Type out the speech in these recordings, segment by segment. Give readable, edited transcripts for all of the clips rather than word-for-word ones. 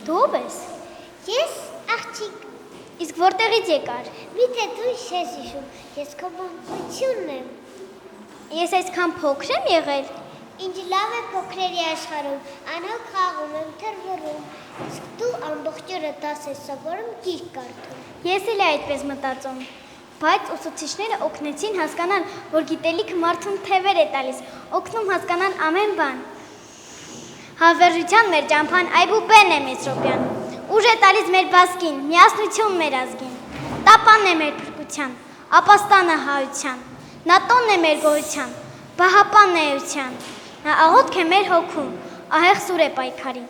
Դու ով ես։ Ես աղջիկ։ Իսկ որտեղից եկար։ Միթե դու ես հիշում, ես քո մանկությունն եմ։ Ես այսքան փոքր եմ եղել։ Ինչ լավ է փոքրերի աշխարհում, անհոգ խաղում եմ, թռվռում, իսկ դու ամբողջ օրը դաս ես սովորում, գիրք կարդում։ Ես էլ այդպես մտածում, բայց ուսուցիչները օգնեցին հասկանալ, որ գիտելիքը մարդուն թևեր է տալիս, օգնում հասկանալ ամեն բան։ Հավերժության մեր ճամփան Այբուբեն է Մեսրոպյան, ուժ է տալիս մեր բազկին, միասնություն մեր ազգին, տապանն է մեր փրկության, ապաստանը հայության, նա տոնն է մեր գոհության, բահապանն է էության, նա աղոթք է մեր հոգում, ահեղ սուր է պայքարի,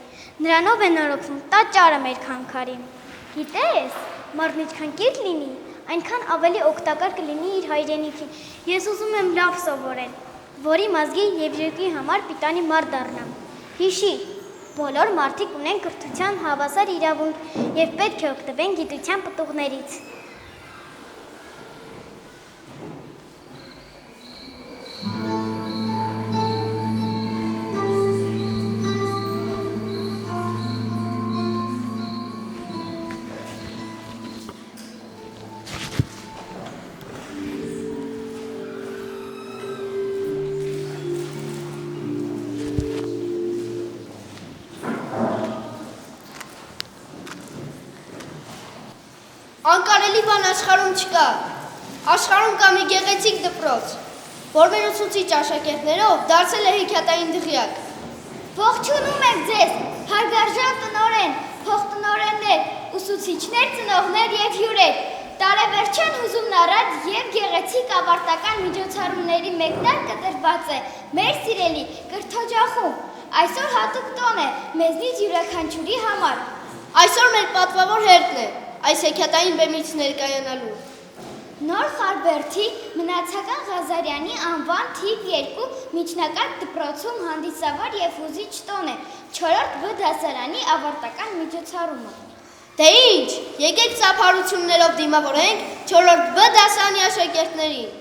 նրանով է նորոգվում տաճարը մեր քանքարի։ Գիտես, մարդն ինչքան կիրթ լինի, այնքան ավելի օգտակար կլինի իր հայրենիքին։ Ես ուզում եմ լավ սովորել, որի ազգի եւ երկրի համար պիտանի մարդ դառնամ։ Հիշիր, բոլոր մարդիկ ունեն կրթության հավասար իրավունք եւ պետք է օգտվեն գիտության պտուղներից։ Անկարելի բան աշխարհում չկա։ Աշխարհում կա մի գեղեցիկ դպրոց, որ մեր ուսուցիչ աշակերտներով դարձել է հեքիաթային դղյակ։ Ողջունում եմ ձեզ, հարգարժան տնօրեն, փոխտնօրեններ, ուսուցիչներ, ծնողներ եւ հյուրեր։ Տարեվերջին հուզումն առած եւ գեղեցիկ ավարտական միջոցառումների մեկնարկը տրված է մեր սիրելի կրթօջախում։ Այսօր հատուկ տոն է մեզնից յուրաքանչյուրի համար։ Այսօր մեր պատվավոր հերթն է այս հեքիաթային բեմից ներկայանալու։ Նոր Խարբերդի Մնացական Ղազարյանի անվան թիվ 2 միջնակարգ դպրոցում հանդիսավոր եւ հուզիչ տոն է 4-րդ Բ դասարանի ավարտական միջոցառումը։ Դե ինչ, եկեք ծափարություններով դիմավորենք 4-րդ Բ դասարանի աշակերտներին։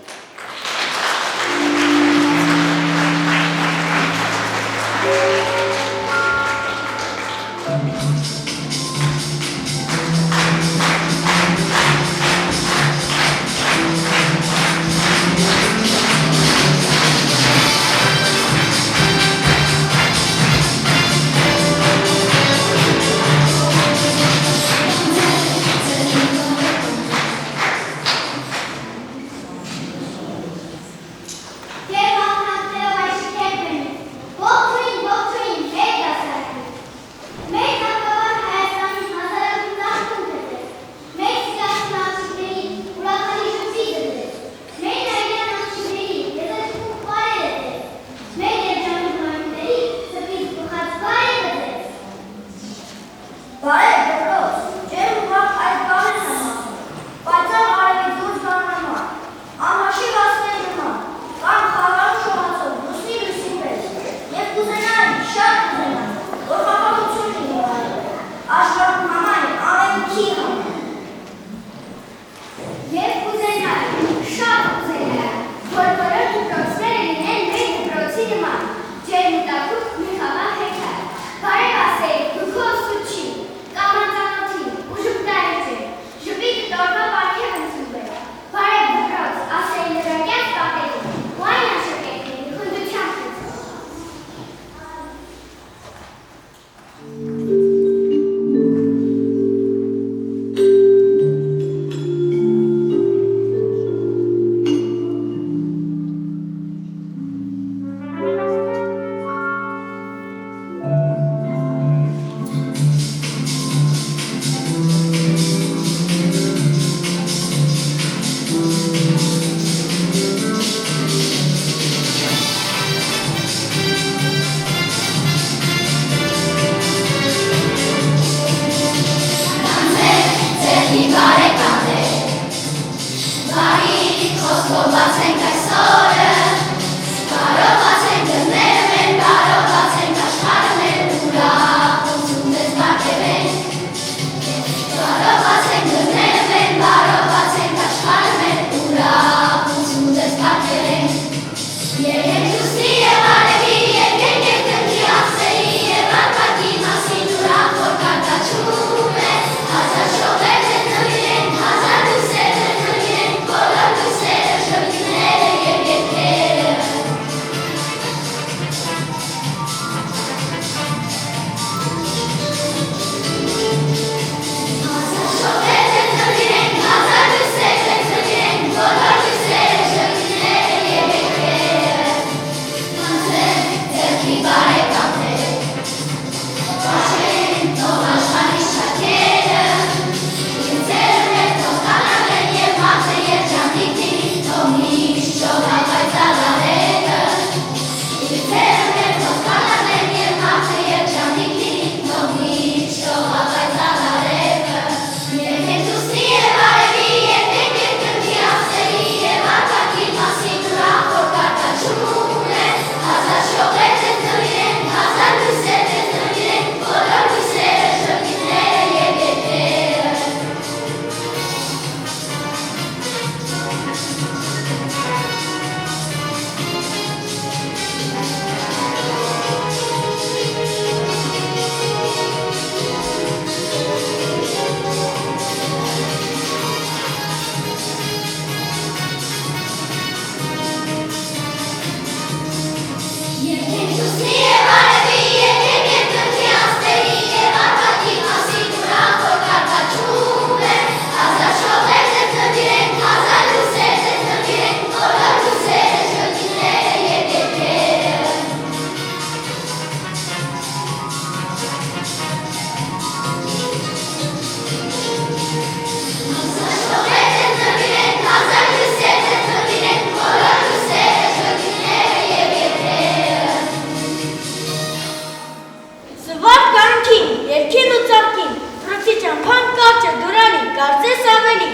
Զվարթ կարունքին, երկին ու ծարքին, պրոցի ճամփան կարճը դուրանի, կարծես ավելի,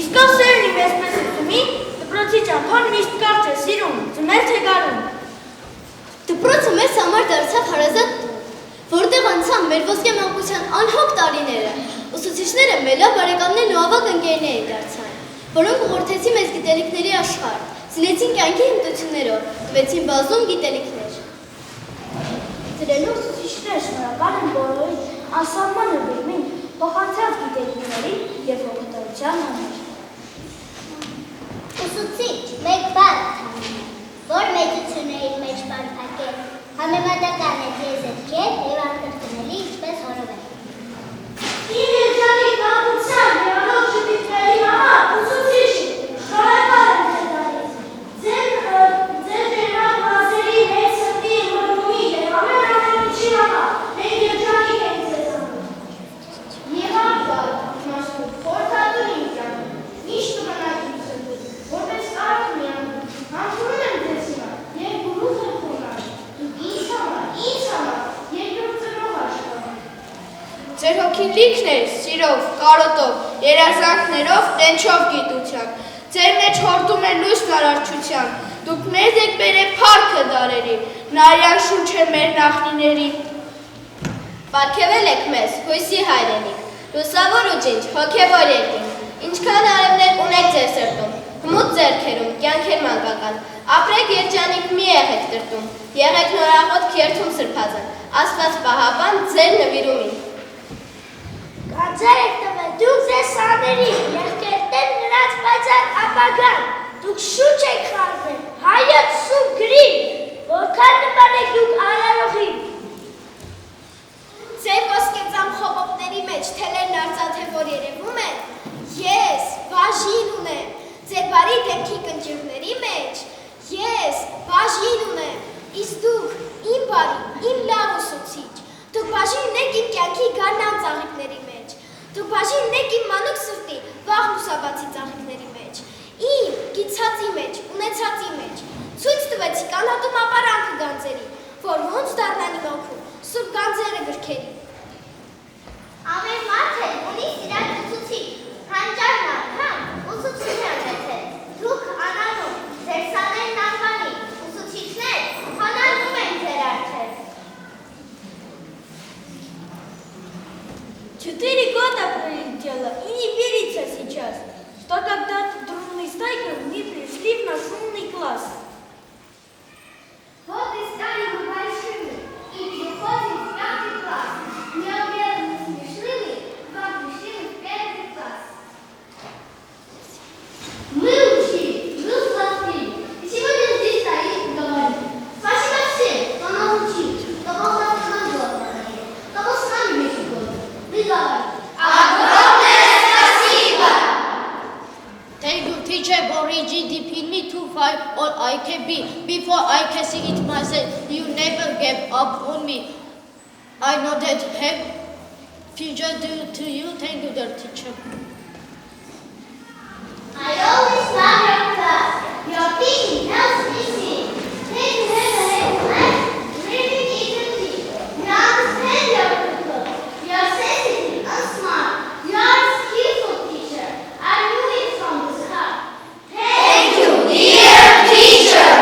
իսկով սերնի մեզպես ուսումի, դպրոցի ճամփան միշտ կարճ է սիրում, ձմերթ է գարում։ Դպրոցը մեզ համար դարձավ հարազատ տուն, որտեղ անցան մեր ոսկե մանկության անհոգ տարիները, ուսուցիչները մեր լավ բարեկամներն ու ավագ ընկերներ դարձան, որոնք ուղղորդեցին մեզ գիտելիքների աշխարհ, զինեցին կյանքի հմտություններով, տվեցին բազում գիտելիքներ։ Դրելով ուսուցիչներ շնորհակալ եմ բոլորին անսահման ուրբին, փոխանցած գիտելիքների և օգտագործության համար։ Ուսուցիչ մեկ բառ թվում է, որ մեծությունների մեջ պարփակել, համեմատական է եզրքեր և անկրկնելի ինչպես հորովել։ Իմ երջանիկ նամության և անող ժպիտների համար ուսուցիչ շնորհակալ եմ ձեզ տալիս։ Ձեր ջերմակ մասերի մեծ սրտի մրգումի և ամենամանուչի համար մենք երջանիկ ենք ձեզ համար։ Եվ անկալ, մաշկու, խորթատուն իմ կյանքում, միշտ կմնաք իմ սրտում, որպես կարոտ մի անգամ, համբուրում եմ ձեզ հիմա, և գուրուխ եմ խոնարհ, դուք ինձ համար, երկրորդ ծնող աշխարհ։ Ձեր հոգին լիքն էր սիրով, կարոտով, երազանքներով, տենչով գիտությամբ, ձեր մեջ հորդում է լույսն արարչության, դուք մեզ եք բերել փառքը դարերի, նարյակ շունչ է մեր նախնիների։ Պարգևել եք մեզ, հույսի հայրենիք, լուսավոր ու ջինջ, հոգևոր երկինք, ինչքան արևներ ունեք ձեր սրտում, հմուտ ձեռքերում, կյանքեր մանկական, ապրեք երջանիկ մի եղեք տրտում, եղեք նորաղոտ քերթում սրբազան, Աստված պահապան ձեր նվիրումին։ Գանձեր եք տվել, դուք ձեզ սաների, եղկերտել նրանց պայծառ ապագան, դուք շուչ եք խարվել, հայոց սուր գրին, որքան նմանեք դուք արարողին։ Ձեր ոսկեծամ խոպոպների մեջ թելերն արծաթևոր երևում են, ես բաժին ունեմ, ձեր բարի դեմքի կնճիռների մեջ, ես բաժին ունեմ, իսկ դուք իմ բարի, իմ լավ ուսուցիչ, դուք բաժին ունեք իմ կյանքի գարնան ծաղիկների մեջ, դուք բաժին ունեք իմ մանուկ սրտի, վաղ լուսաբացի ծաղիկների մեջ, իմ գիցածի մեջ, ունեցածի մեջ, ցույց տվեցիք անհատում ապարանքը գանձերի, որ ոնց դառնան իմ օգում, սուրբ գանձերը գրքերի։ Ամեն մարդ էլ ունի սիրած ուսուցիչ, հանճարն անգամ ուսուցիչներ մեծել, դուք անանում, ձեր սաներն անվանի, ուսուցիչներ հանանում են ձեր առջև։ 4 года пролетело, и не верится сейчас, что когда-то дружной стайкой мы пришли в наш умный класс. Вот и стали мы большими, и переходим в 5 класс. Неуверенно смешными, но пришли мы в 1 класс. Мы учили, мы взрослели, и сегодня здесь стоим и говорим. Спасибо всем, кто нас учил, кто был нас подарил, кто был с нами весь год. Мы говорим. Огромное спасибо! Thank you, teacher, for reading me to find all I can be. Before I can see it myself, you never gave up on me. I know that have future due to you. Thank you, dear teacher. I always love your class. Your teaching helps me see. Take you have a head class, reading easily. You understand your people. You are sensitive and smart. You are a skillful teacher. I knew it from the start. Thank you, dear teacher.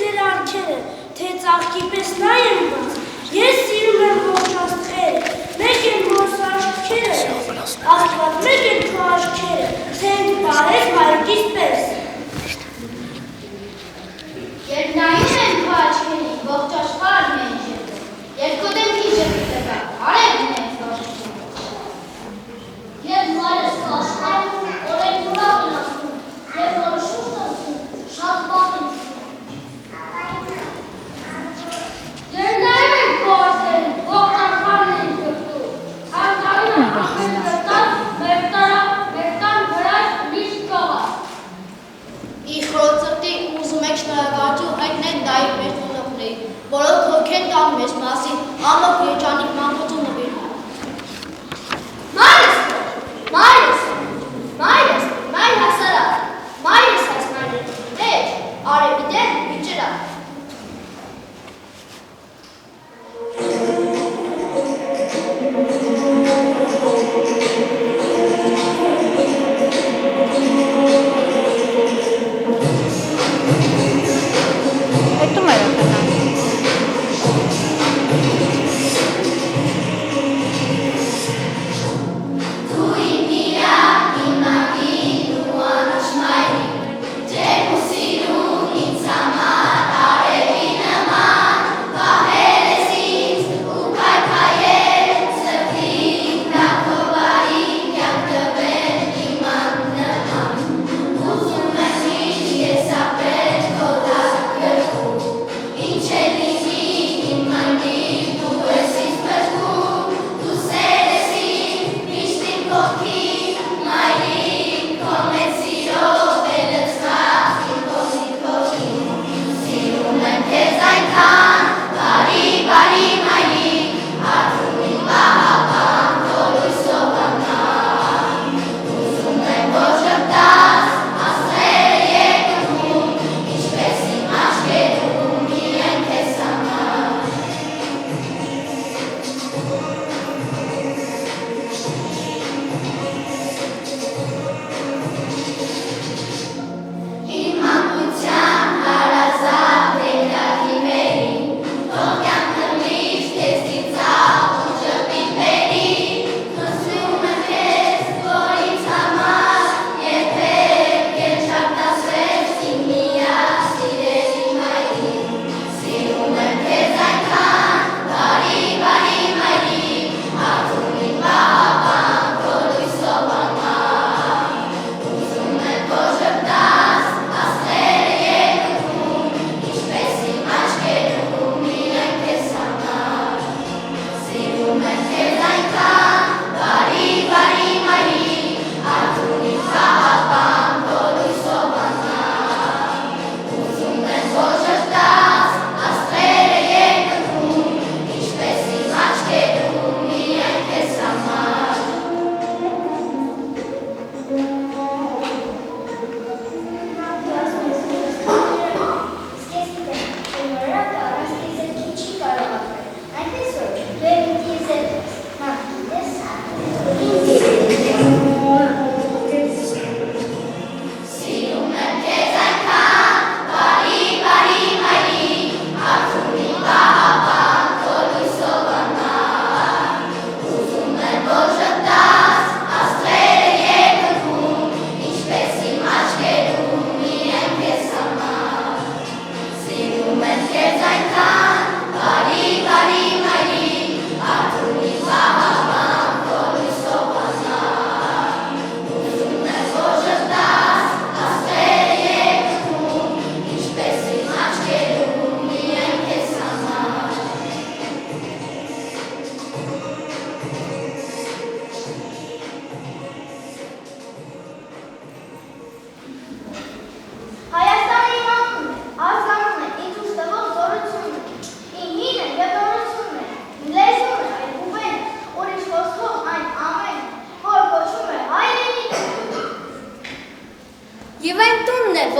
ձեր արքերը, թե ծաղկի պես նա եմ բաց, ես սիրում եմ ողջ աստղերը, մեկ են որս աչքերը, աստված մեկ են քո աչքերը, թե ընդ բարև հայրիկիս պես։ Երբ նայում եմ քո աչքերին, ողջ աշխարհն է իջեցել, երբ քո դեմքի ժպիտը կա, արևն է զարթնում։ Եվ մայրս կաշխարում, օրեն ուրախ են ասում, և որոշում տասում, շատ բան են Երբ նայում եմ քո աչքերին, ողջ աշխարհն է իջեցել, հանդարում եմ ասում կրտան, մեր տան վրա միշտ կողա։ Ich խորոծրտի ուզում եք շնորհակալություն հայտնել դայի մեր ծնողների, որոնք հոգ են տանում մեզ մասին, ամոք երջանիկ մանկություն նվիրում։ Մայր հասարակ, մայրս հասնարի, դեր, արևի դեր, վիճրակ։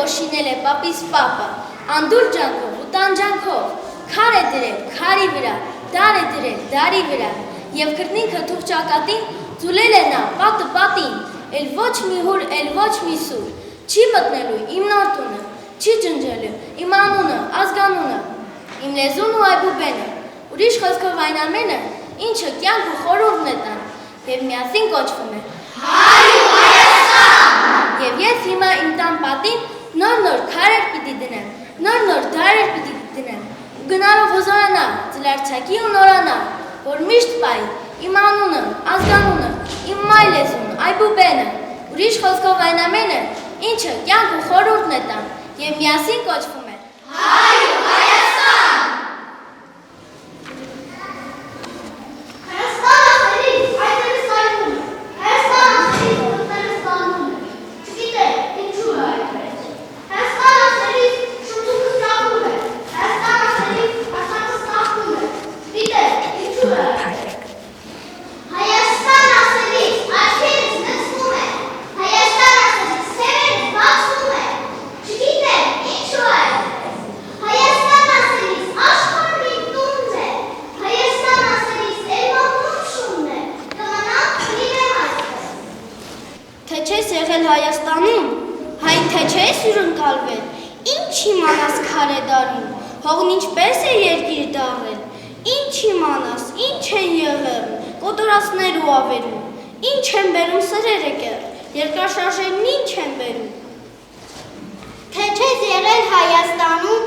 որ շինել է պապիս պապը, անդուր ջանքով ու տանջանքով, քար է դրել քարի վրա, դար է դրել դարի վրա, և քրտնինքը թուղ ճակատին ձուլել է նա պատը պատին, էլ ոչ մի հուր, էլ ոչ մի սուր, չի մտնելու իմ նոր տունը, չի ջնջելու իմ անունը, ազգանունը, իմ լեզուն ու այբուբենը, ուրիշ խոսքով այն ամենը, ինչը կյանք ու խորհուրդն է տան, և միասին կոչվում է Հայ ու Հայաստան։ Եվ ես հիմա իմ տան պատին նոր քարեր պիտի դնեմ, նոր դարեր պիտի դնեմ, ու գնալով հոզորանա, ծլարցակի ու նորանա, որ միշտ պայի իմ անունը, ազգանունը, իմ մայր լեզուն, այբուբենը, ուրիշ խոսքով այն ամենը, ինչը կյանք ու խորհուրդն է տան, և միասին կոչվում է Հայ ու Հայաստան։ Հայաստան ասելիս այդպես այդում է, Հայաստան ասելիս այդպես ստանում է, չգիտեք ինչու է այդպես, Հայաստան ասելիս շուտուկը սաղում է, Հայաստան ասելիս ասակը սաղում է, չգիտեք ինչու է այդպես, Հայաստան ասելիս աչքերս նցվում է, Հայաստան ասելիս սերերս բացվում է, չգիտեք ինչու է այդպես, Հայաստան ասելիս աշխարհն իմ տունն է, Հայաստան ասելիս էլմոնում շունն է, կմնամ լինեմ այսպես։ Թե չես եղել Հայաստանում, հայն թե չես հյուրընկալվել, ինչ իմանաս քարե դարում, հողն ինչպես է երկիր դաղել, ինչ իմանաս, ինչ են եղել, կոտորածներ ու ավերում, ինչ են բերում սրերը կեռ, երկրաշարժերն ինչ են բերում։ Թե չես եղել Հայաստանում,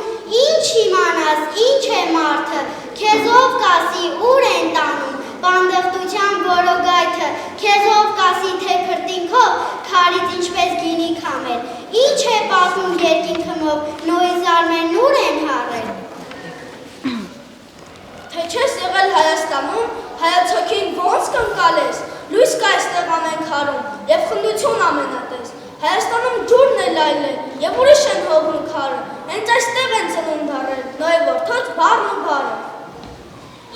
ինչ իմանաս, ինչ է մարդը, քեզով կասի ուր են տանում, բանդեղտության որոգայթը, քեզով կասի թե քրտինքով, քարից ինչպես գինի քամել, ինչ է պատմում երկինքնով, Նոյի զարմերն ուր են հառել։ Թե չես եղել Հայաստանում, հայոց հոգին ոնց կընկալես, լույս կա այստեղ ամեն քարում, և խնդություն ամենատես, Հայաստանում ջուրն է այլ է, և ուրիշ են հողն ու քարը, հենց այստեղ են ծնունդ առել, Նոյի որդոց բառն ու բարը։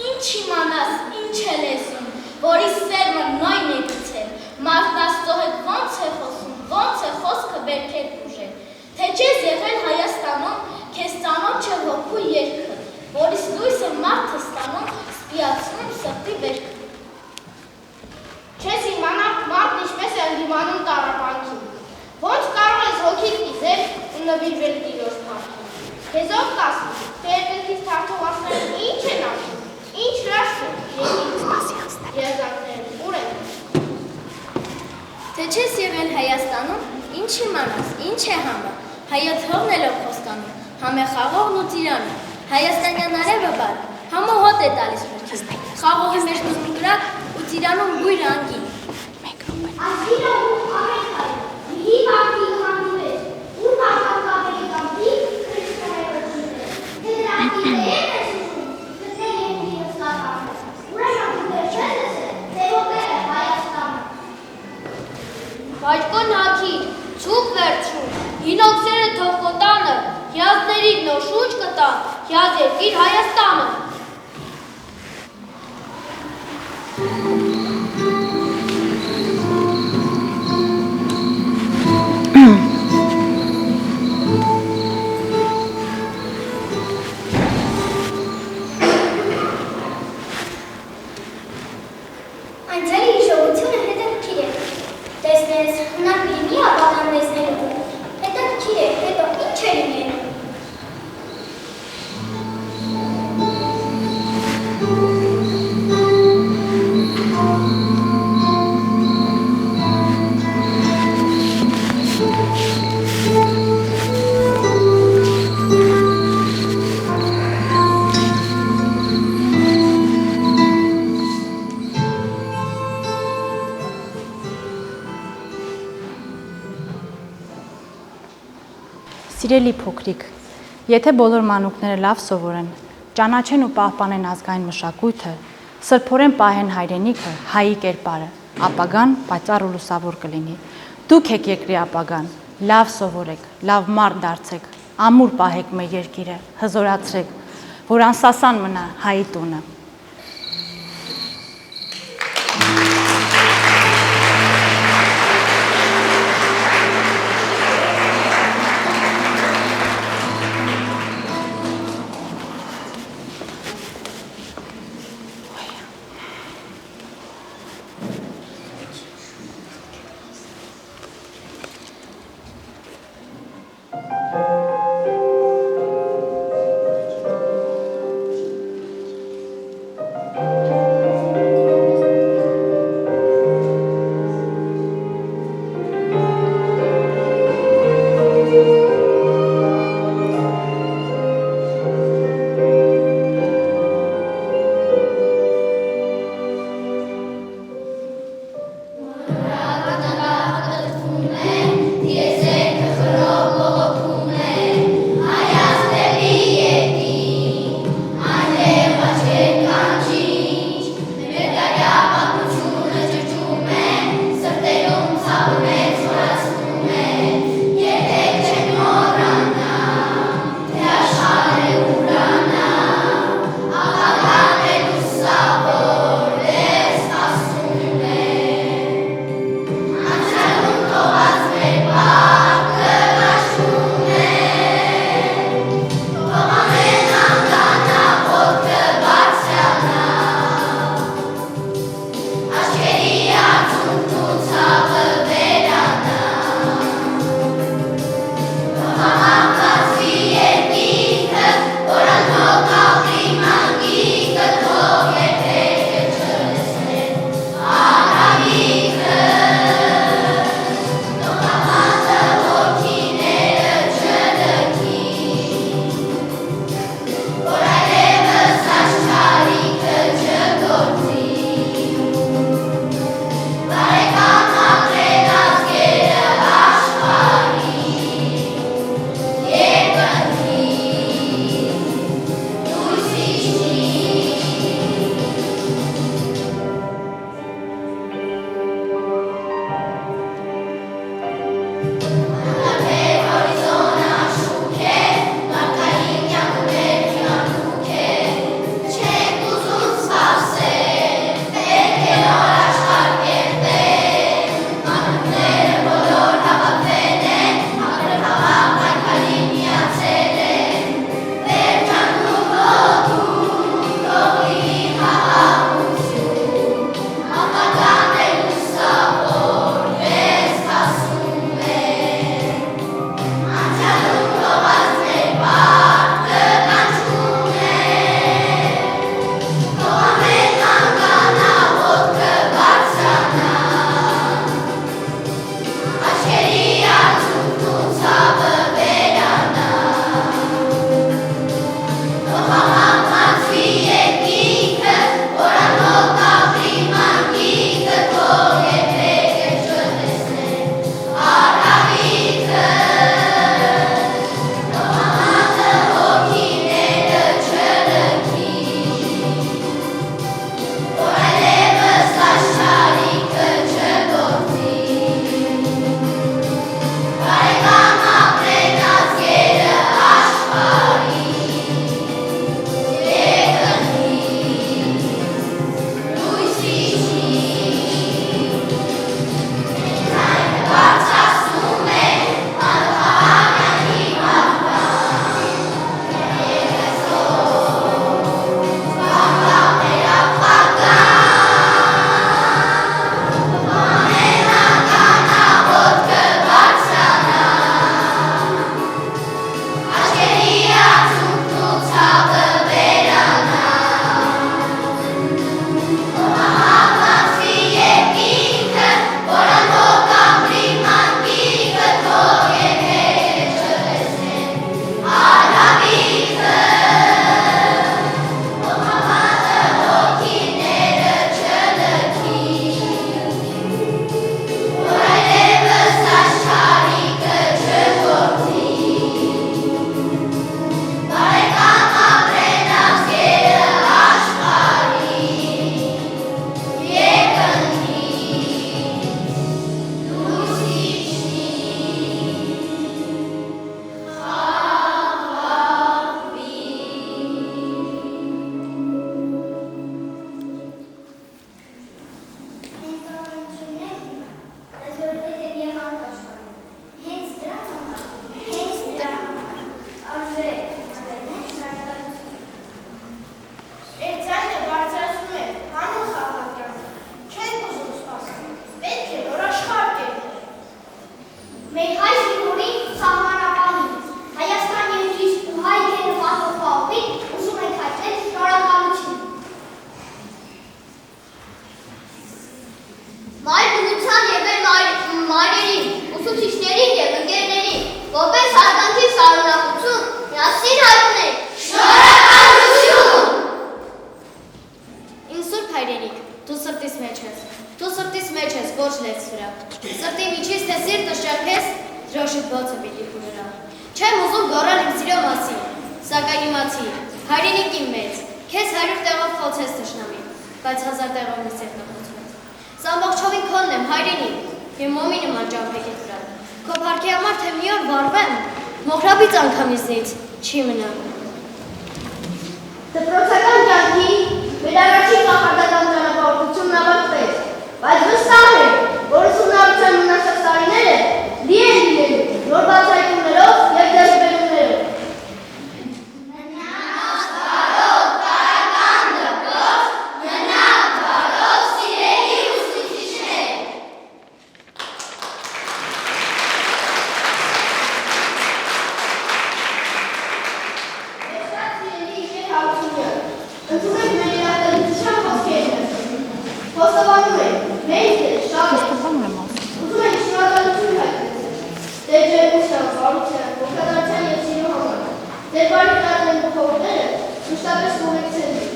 Ինչ իմանաս, ինչ է լեզուն, որի սերմը նոյն է գցել, մարդն Աստծո հետ ոնց է խոսում, ոնց է խոսքը բերքեր ուժել, թե չես եղել Հայաստանում, քեզ ծանոթ չէ հոգու երգը, որից լույսը մարդը ստանում, սպիացնում սրտի վերքը։ Չես իմանա մարդն ինչպես է ընդդիմանում տառապանքին, ոնց կարող ես հոգիդ կիզել ու նվիրվել Տիրոջ փառքին, քեզով կասի, թե երկնքից թարթողացնեն ինչ են անում, ինչ հրաշքն երազանքներն ուր են։ Թե չես եղել Հայաստանում, ինչ իմանաս, ինչ է համը, հայոց հողն է լով խոստանում, համ է խաղողն ու ծիրանը, հայաստանյան արևը բար, համը հոտ է տալիս մրքին, խաղողի մեջ նուզում կրակ ու ծիրանում գույրը անգին։ Ազգիրը ու ամենքայ, հի բակի հանդիվեց, ու բակակապերի կամպի քրիստոնեություն է, թե դրակի դեր է շուշում, գտել երկրի հստականը, ուրեմն դուք չես է, թե ոգեր է Հայաստանը։ Վայրկոն հակիր, ցուկ վերցում, հինոքսերը թող կոտանը, հյազների նոր շուչ կտան, հյազ երկիր Հայաստանը։ Այնցերի հիշողությունը հետաքրքիր է, տեսնես, հնար լինի ապագան տեսնելու, հետաքրքիր է, հետո ինչ է լինելու։ Սիրելի փոքրիկ, եթե բոլոր մանուկները լավ սովորեն, ճանաչեն ու պահպանեն ազգային մշակույթը, սրբորեն պահեն հայրենիքը, հայի կերպարը, ապագան պայծառ ու լուսավոր կլինի։ Դուք եք երկրի ապագան, լավ սովորեք, լավ մարդ դարձեք, ամուր պահեք մեր երկիրը, հզորացրեք, որ անսասան մնա հայի տունը։ իմացի, հայրենիք իմ մեծ, քեզ 100 տեղով խոցես թշնամին, բայց 1000 տեղով նիս ետնախոցվեց։ Սա ամբողջովին քոնն եմ, հայրենիք, և մոմի նման ճամփեք է վրա։ Քո փառքի համար թե մի օր վառվեմ, մոխրաբից անգամ իզնից չի մնա։ Դպրոցական կյանքի մեր առաջին կախարդական ճանապարհորդությունն ավարտվեց, բայց վստահ եմ, որ ուսումնառության մնացած տարիները լի են լինելու նոր բացահայտումներով և դերբերումներով։ Մնաք բարով տարրական դպրոց, մնաք բարով սիրելի ուսուցիչներ։ Շատ սիրելի Իժեր Հարությունյան, ընդունեք մեր իրատելության խոսքերն խոստովանում եք, մենք ձեզ շատ ենք ուզում ենք շնորհակալություն հայտնեցնել ձեր ջերմության, բարության, ողջունության և սիրո համար։ Ձեր բարի տարիների բխովները մշտապես կուղեկցեն մեզ։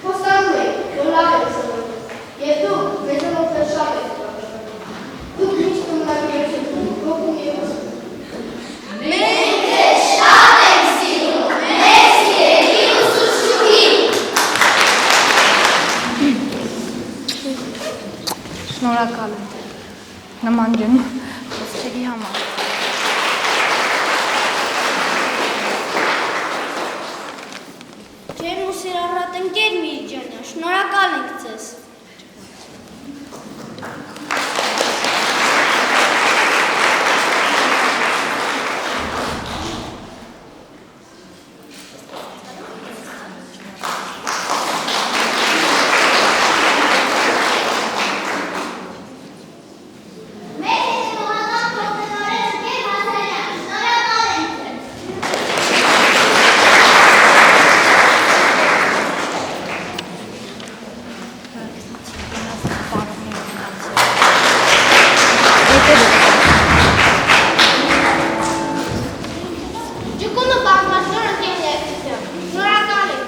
Խոստանում եք, որ լավ եք սովորել, և դուք մեզանով շատ եք տպավորել։ Դուք միշտ ունենաք երեխեք, ողջուն և հուսում։ Մենք ձեզ շատ ենք սիրում, մեր սիրելի ուսուցչուհի։ Շնորհակալ եմ նման ջն խոսքերի համար։ Ջերմ ու սիրառատ ընկեր Միրջանը, շնորհակալ ենք ձեզ։ Մեր հետևողական գործնորեն ընկեր Վասարյան, շնորհակալ ենք ձեզ։ Ջուկունը բազմաշնոր ընկեր Լևցյան, շնորհակալ ենք։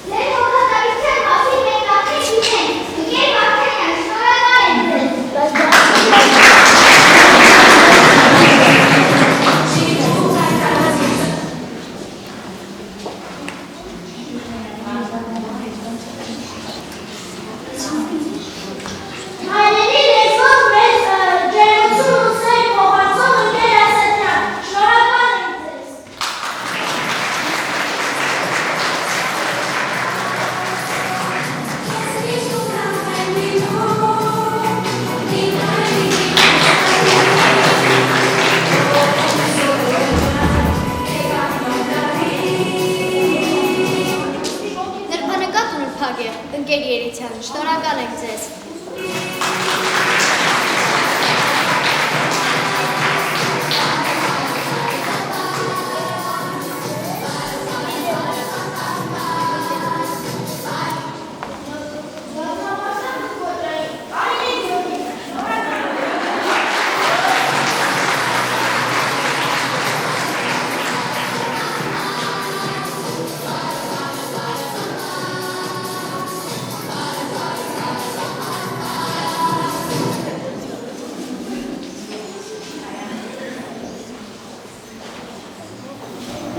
Ձեր հոգատարության մասին մենք արդեն գիտենք, ընկեր Վարդանյան, շնորհակալ ենք ձեզ։ Հայրենի լեզվով մեզ ջերմություն ու սեր փոխանցող ընկեր Ասատրյան, շնորհակալ ենք ձեզ։ Նրբանկատ ու նրբագ է, ընկեր Երիցյան, շնորհակալ ենք ձեզ։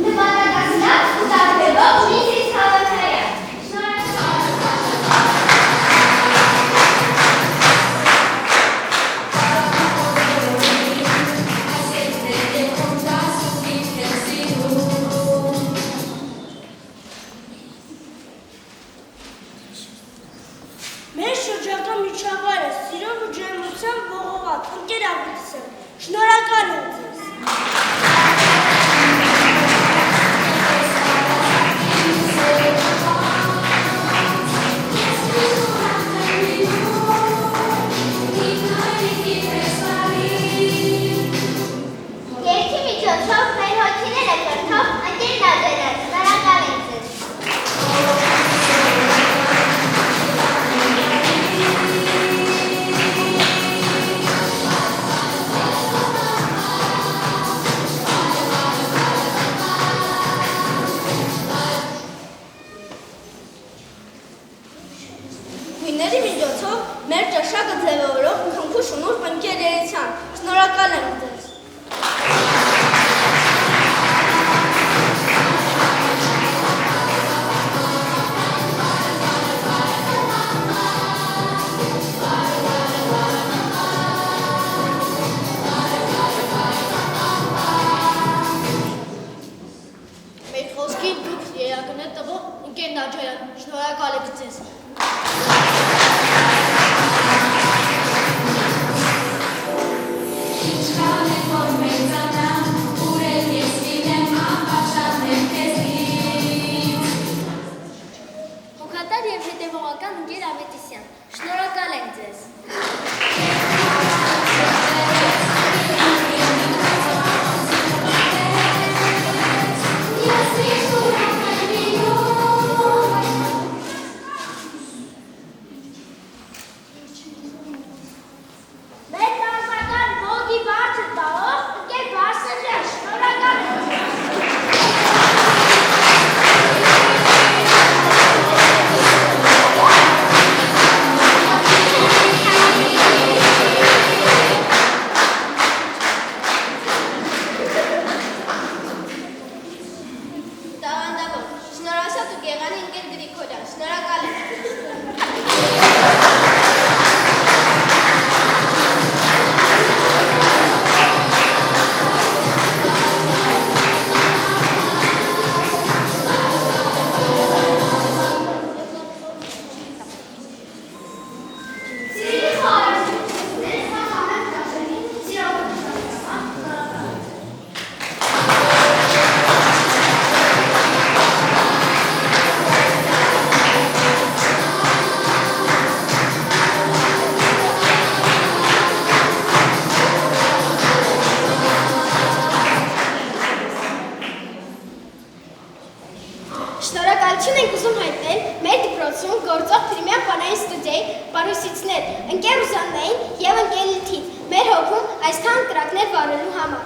Նպատակասնակ ու տարբերվող Միսիս Հավաքարյան, շնորհակալ Մեր շրջակա միջավայրը սիրով ու ջերմությամբ ողողած ընկեր Աղյուսյան, շնորհակալ ենք ձեզ։ Երկի միջոցով մեր հոգիները կրթող ընկեր Նազարյան, շնորհակալ ենք ձեզ։ Շնորհակալ եմ ձեզ։ Հոգատար և հետևողական ընկեր Ավետիսյան, շնորհակալ ենք ձեզ։ Մեր տարածական ոգի բարձր տալով, ընկեր Բարսեղյան, շնորհակալ եմ ձեզ։ Տաղանդավոր, շնորհաշատ ու գեղանի ընկեր Գրիգորյան, շնորհակալ եմ։ Սիրելի խաղաղություններ, համահայտ դասերի սիրավորության Շնորհակալություն ենք ուզում հայտնել մեր դպրոցում գործող Պրիմյան պանային ստուդիայի պարուսիցներ, ընկեր Ռուզաննային և ընկեր Լիթին, մեր հոգում այսքան կրակներ վարելու համար։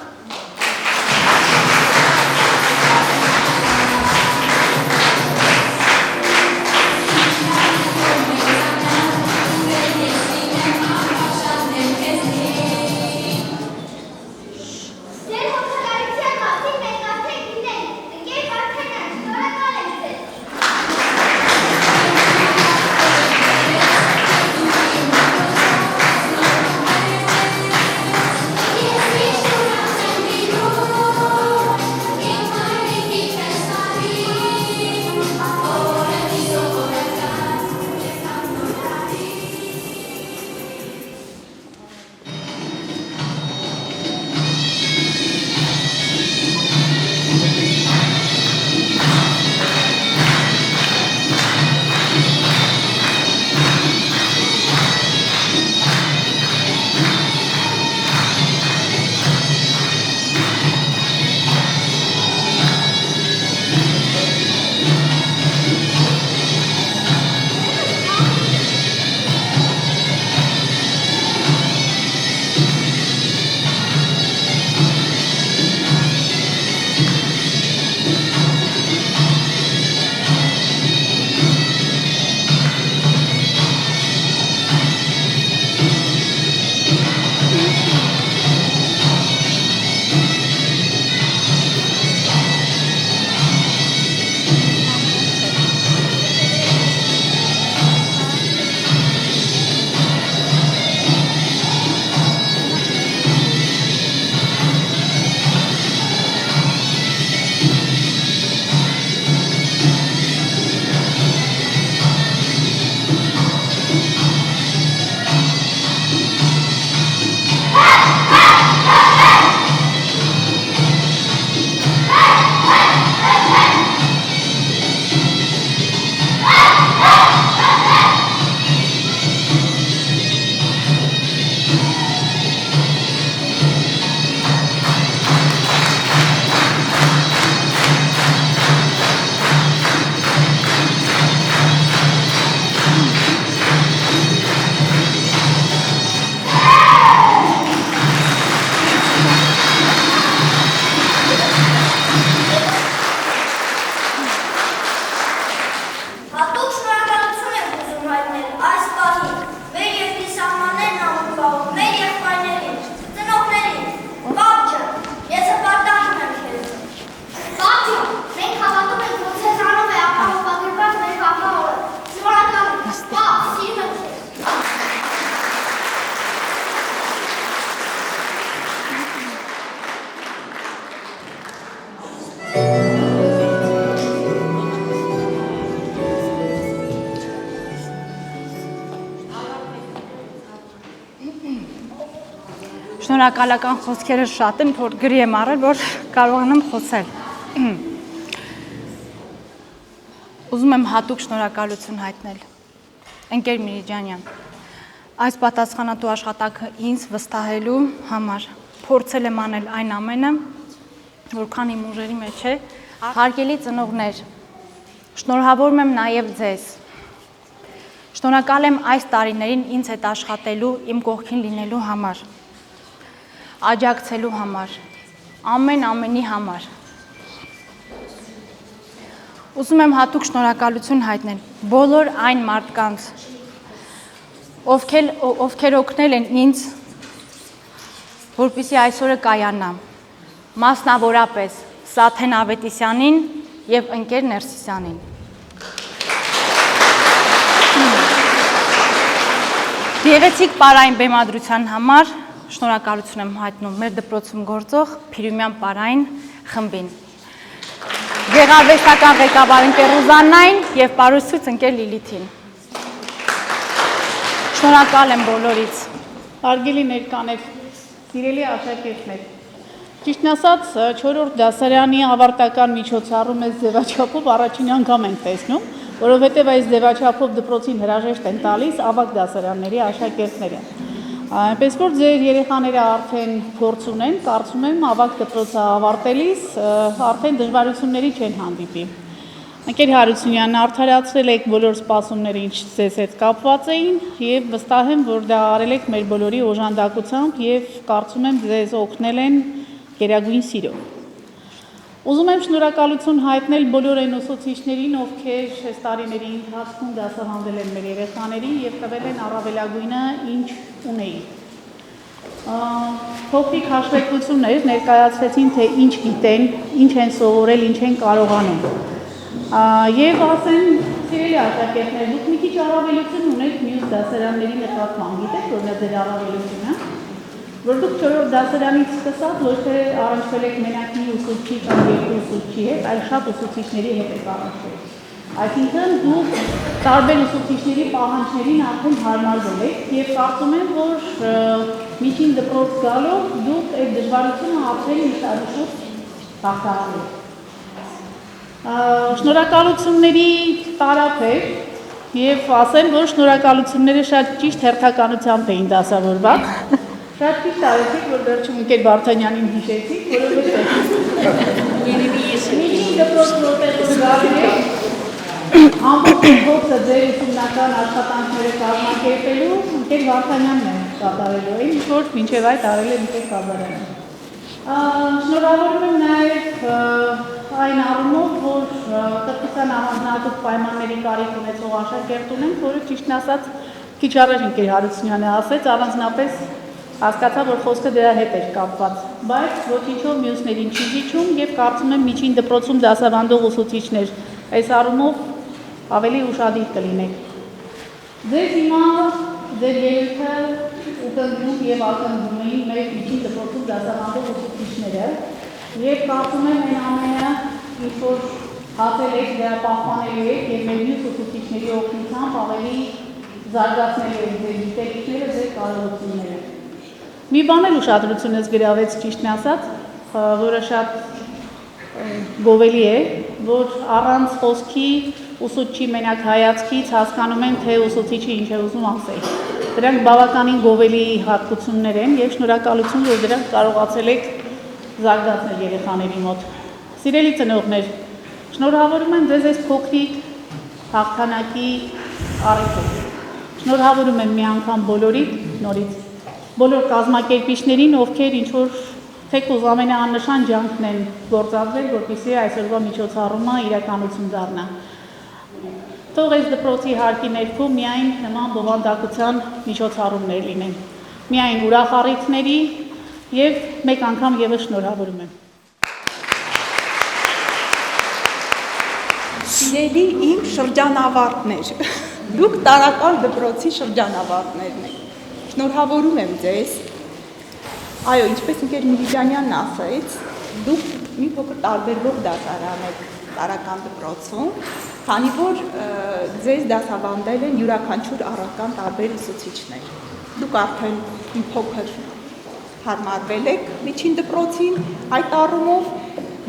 Ձեր հոգատարության մասին մենք արդեն գիտենք, ընկեր Վարդանյան, շնորհակալ ենք ձեզ։ Ես միշտ ունեմ շնորհակալական խոսքերը շատ են, որ գրի եմ առել, որ կարողանամ խոսել։ Ուզում եմ հատուկ շնորհակալություն հայտնել ընկեր Միրիջանյան, այս պատասխանատու աշխատանքը ինձ վստահելու համար փորձել եմ անել այն ամենը, որքան իմ ուժերի մեջ է։ Հարգելի ծնողներ, շնորհավորում եմ նաև ձեզ։ Շնորհակալ եմ այս տարիներին ինձ հետ աշխատելու, իմ կողքին լինելու համար, աջակցելու համար, ամենի համար։ Ուզում եմ հատուկ շնորհակալություն հայտնել բոլոր այն մարդկանց, ովքեր օգնել են ինձ, որպեսզի այսօրը կայանամ, մասնավորապես Սաթեն Ավետիսյանին և ընկեր Ներսիսյանին։ Գեղեցիկ պարային բեմադրության համար շնորհակալություն եմ հայտնում մեր դպրոցում գործող Փիրումյան պարային խմբին, գեղարվեստական ղեկավար ընկեր Ռուզաննային և պարուսույց ընկեր Լիլիթին։ Շնորհակալ եմ բոլորից։ Հարգելի ներկաներ, սիրելի աշակերտներ, ճիշտն ասած 4-րդ դասարանի ավարտական միջոցառում այս ձևաչափով առաջին անգամ ենք տեսնում, որովհետև այս ձևաչափով դպրոցին հրաժեշտ են տալիս ավագ դասարանների աշակերտները։ Այնպես որ ձեր երեխաները արդեն փորձ ունեն, կարծում եմ ավագ դպրոցը ավարտելիս արդեն դժվարությունների չեն հանդիպի։ Ընկեր Հարությունյան, արդարացրել եք բոլոր սպասումները, ինչ ձեզ հետ կապված էին, և վստահ եմ, որ դա արել եք մեր բոլորի օժանդակությամբ և կարծում եմ ձեզ օգնել են գերագույն սիրով։ Ուզում եմ շնորհակալություն հայտնել բոլոր այն ուսուցիչներին, ովքեր այս տարիների ընթացքում դասավանդել են մեր երեխաներին և տվել են առավելագույնը, ինչ ունեին։ Փոքրիկ հաշվետվություններ ներկայացրեցին, թե ինչ գիտեն, ինչ են սովորել, ինչ են կարողանում։ Եվ ասեմ, սիրելի աշակերտներ, դուք մի քիչ առավելություն ունեք մյուս դասարանների նկատմամբ, գիտեք, որ դա ձեր առավելությունը, որ դուք 4-րդ դասարանից սկսած ոչ թե առնչվել եք մենակ մի ուսուցչի կամ երկու ուսուցչի հետ, այլ շատ ուսուցիչների հետ եք առնչվել։ Այսինքն դուք տարբեր ուսուցիչների պահանջներին արդեն հարմարվել եք և կարծում եմ, որ միջին դպրոց գալով դուք այդ դժվարությունը արդեն մի տարի շուրջ հաղթահարել եք։ Շնորհակալությունների տարափ էր և ասեմ, որ շնորհակալությունները շատ ճիշտ հերթականությամբ էին դասավորված։ Շատ ճիշտ արեցիք, որ վերջում ընկեր Վարդանյանին հիշեցիք, որովհետև միջին դպրոց որտեղ գալի եք, ամբողջ փոխը ձեր ուսումնական աշխատանքները կազմակերպելու ընկեր Վարդանյանն է կատարելու, ինչ որ մինչև այդ արել է ընկեր Ղազարյանը։ Շնորհավորում եմ նաև այն առումով, որ կրթության առանձնահատուկ պայմանների կարիք ունեցող աշակերտ ունենք, որը ճիշտն ասած քիչ առաջ ընկեր Հարությունյանը ասեց, առանձնապես հասկացա, որ խոսքը դրա հետ էր կապված, բայց ոչինչով մյուսներին չի զիջում և կարծում եմ միջին դպրոցում դասավանդող ուսուցիչներ այս առումով ավելի ուշադիր կլինեք։ Ձեզ հիմա ձեր ելույթը ուղղում և ակնկալում էին մեր միջին դպրոցում դասավանդող ուսուցիչները և կարծում եմ այն ամենը, ինչ որ հատել եք, դրա պահպանելու եք և մեր մյուս ուսուցիչների օգնությամբ ավելի զարգացնելու եք ձեր գիտելիքները, ձեր կարողությունները։ Մի բան էլ ուշադրությունս գրավեց ճիշտն ասած, որը շատ գովելի է, որ առանց խոսքի ուսուցչի մենակ հայացքից հասկանում են, թե ուսուցիչը ինչ է ուզում ասել։ Դրանք բավականին գովելի հատկություններ են և շնորհակալություն, որ դրանք կարողացել եք զարգացնել երեխաների մոտ։ Սիրելի ծնողներ, շնորհավորում եմ ձեզ այս փոքրիկ հաղթանակի առիթով։ Շնորհավորում եմ մի անգամ բոլորիդ նորից, բոլոր կազմակերպիչներին, ովքեր ինչ-որ թեկուզ ամենաաննշան ջանքն են գործադրել, որպեսզի այսօրվա միջոցառումը իրականություն դառնա։ Թող այս դպրոցի հարկի ներքո միայն նման բովանդակության միջոցառումներ լինեն, միայն ուրախ առիթների և մեկ անգամ ևս շնորհավորում եմ։ Սիրելի իմ շրջանավարտներ, դուք տարական դպրոցի շրջանավարտներն եք, շնորհավորում եմ ձեզ, այո, ինչպես ընկեր Միրիջանյանն ասեց, դուք մի փոքր տարբերվող դասարան եք տարական դպրոցում, քանի որ ձեզ դասավանդել են յուրաքանչյուր առական տարբեր ուսուցիչներ, դուք արդեն մի փոքր հարմարվել եք միջին դպրոցին, այդ առումով,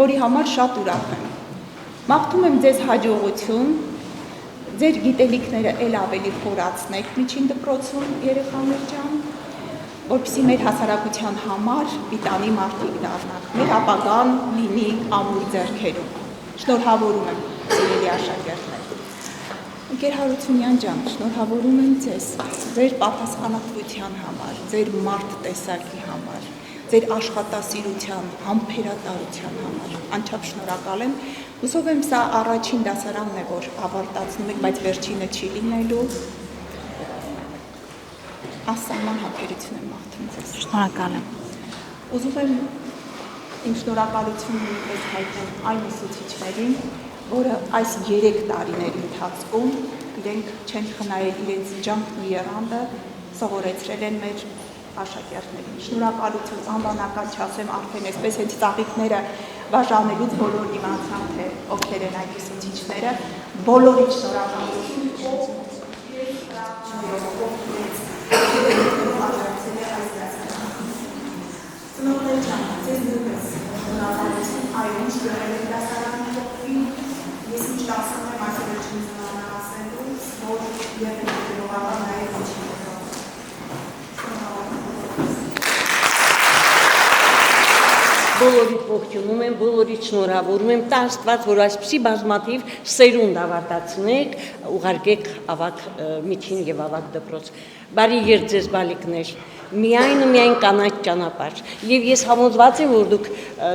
որի համար շատ ուրախ եմ։ Մաղթում եմ ձեզ հաջողություն, ձեր գիտելիքները էլ ավելի խորացնեք միջին դպրոցում, երեխաներ ջան, որպեսզի մեր հասարակության համար պիտանի մարդիկ դառնանք, մեր ապագան լինի ամուր ձեռքերում։ Շնորհավորում եմ, սիրելի աշակերտներ։ Ընկեր Հարությունյան ջան, շնորհավորում եմ ձեզ, ձեր պատասխանատվության համար, ձեր մարդ տեսակի համար, ձեր աշխատասիրության, համբերատարության համար, անչափ շնորհակալ եմ։ Հուսով եմ սա առաջին դասարանն է, որ ավարտացնում եք, բայց վերջինը չի լինելու։ Ասաման համբերություն եմ մաղթում ձեզ։ Շնորհակալ եմ։ Ուզում եմ իմ շնորհակալությունը նույնպես հայտնել այն ուսուցիչներին, որը այս 3 տարիների ընթացքում իրենք չեն խնայել իրենց ջանքն ու եռանդը, սովորեցրել են մեր աշակերտներին։ Շնորհակալություն, անվանական չասեմ, արդեն այսպես հենց ծաղիկները բաժանելուց բոլորն իմացան, թե ովքեր են այդ ուսուցիչները, բոլորին շնորհակալություն։ Բոլորիդ ողջունում եմ, բոլորիդ շնորհավորում եմ, տա Աստված, որ այսպիսի բազմաթիվ սերունդ ավարտացնեք, ուղարկեք ավագ միջին եւ ավագ դպրոց։ Բարի երդ ձեզ բալիկներ, միայն ու միայն կանաչ ճանապարհ։ Եվ ես համոզված եմ, որ դուք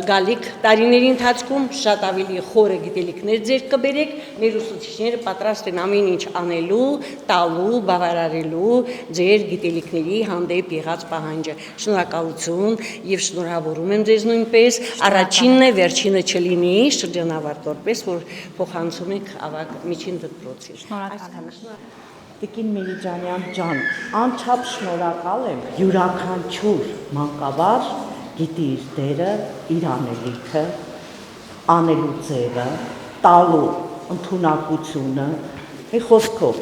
գալիք տարիների ընթացքում շատ ավելի խորը գիտելիքներ ձեր կբերեք, մեր ուսուցիչները պատրաստ են ամեն ինչ անելու, տալու, բավարարելու ձեր գիտելիքների հանդեպ եղած պահանջը։ Շնորհակալություն եւ շնորհավորում եմ ձեզ նույնպես, առաջինն է, վերջինը չլինի, շրջանավարտ որպես, որ փոխանցում եք ավագ միջին դպրոցի։ Շնորհակալ եմ։ Տիկին Միրիջանյան ջան, անչափ շնորհակալ եմ, յուրաքանչյուր մանկավար գիտի իր դերը, իր անելիքը, անելու ձևը, տալու ընդունակությունը, մի խոսքով։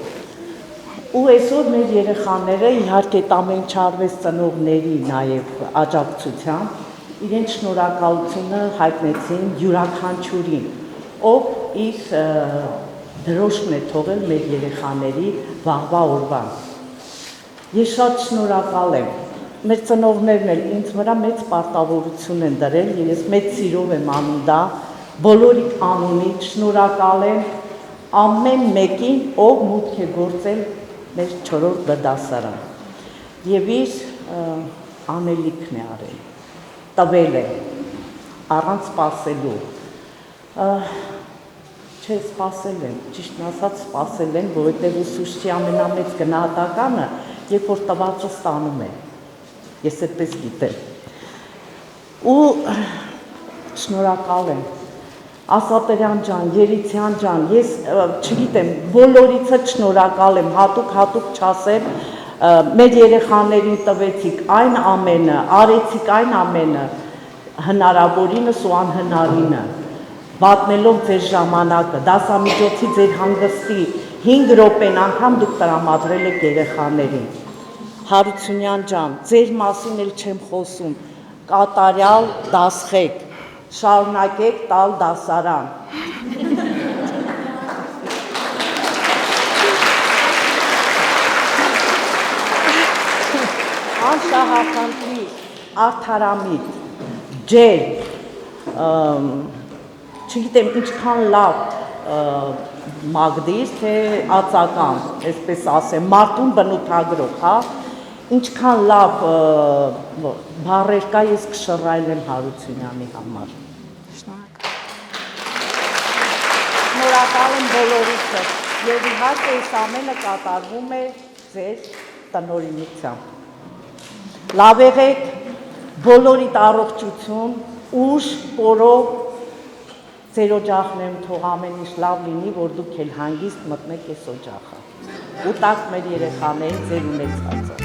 Ու այսօր մեր երեխաները իհարկե ամեն չարվես ծնողների նաև աջակցությամբ իրենց շնորհակալությունը հայտնեցին յուրաքանչյուրին, ով իր դրոշն է թողել մեր երեխաների վաղվա օրվան։ Ես շատ շնորհակալ եմ։ Մեր ծնողներն էլ ինձ վրա մեծ պարտավորություն են դրել, ես մեծ սիրով եմ անում դա, բոլորի անունից շնորհակալ եմ ամեն մեկին, ով մուտք է գործել մեր 4-րդ դասարան։ Եվ իր անելիքն է արել, տվել է, առանց սպասելու։ Չէ, սպասել են, ճիշտն ասած սպասել են, որովհետև ուսուցչի ամենամեծ գնահատականը, երբ որ տվածը ստանում է, ես այդպես գիտեմ։ Ու շնորհակալ եմ, Ասատերյան ջան, Երիցյան ջան, ես չգիտեմ, բոլորիցդ շնորհակալ եմ, հատուկ չասեմ, մեր երեխաներին տվեցիք այն ամենը, արեցիք այն ամենը, հնարավորինս ու անհնարինը, վատնելով ձեր ժամանակը, դասամիջոցի ձեր հանգստի 5 րոպեն անգամ դուք տրամադրել եք երեխաներին։ Հարությունյան ջան, ձեր մասին էլ չեմ խոսում, կատարյալ դասղեկ, շարունակեք տալ դասարան։ Անշահախնդրի, արդարամիտ, ջերմ, չգիտեմ ինչքան լավ մագդիր, թե ածական, այսպես ասեմ, մարդուն բնութագրող, հա, ինչքան լավ բառեր կա, ես կշռայլեմ Հարությունյանի համար։ Շնորհակալ եմ բոլորիցը, եւ իհարկե այս ամենը կատարվում է ձեր տնօրինությամբ։ Լավ եղեք, բոլորիդ առողջություն, ուժ, պորով, ձեր օջախներում թող ամեն ինչ լավ լինի, որ դուք էլ հանգիստ մտնեք այս օջախը։ Ուտակ մեր երեխաներին ձեր ունեցածը։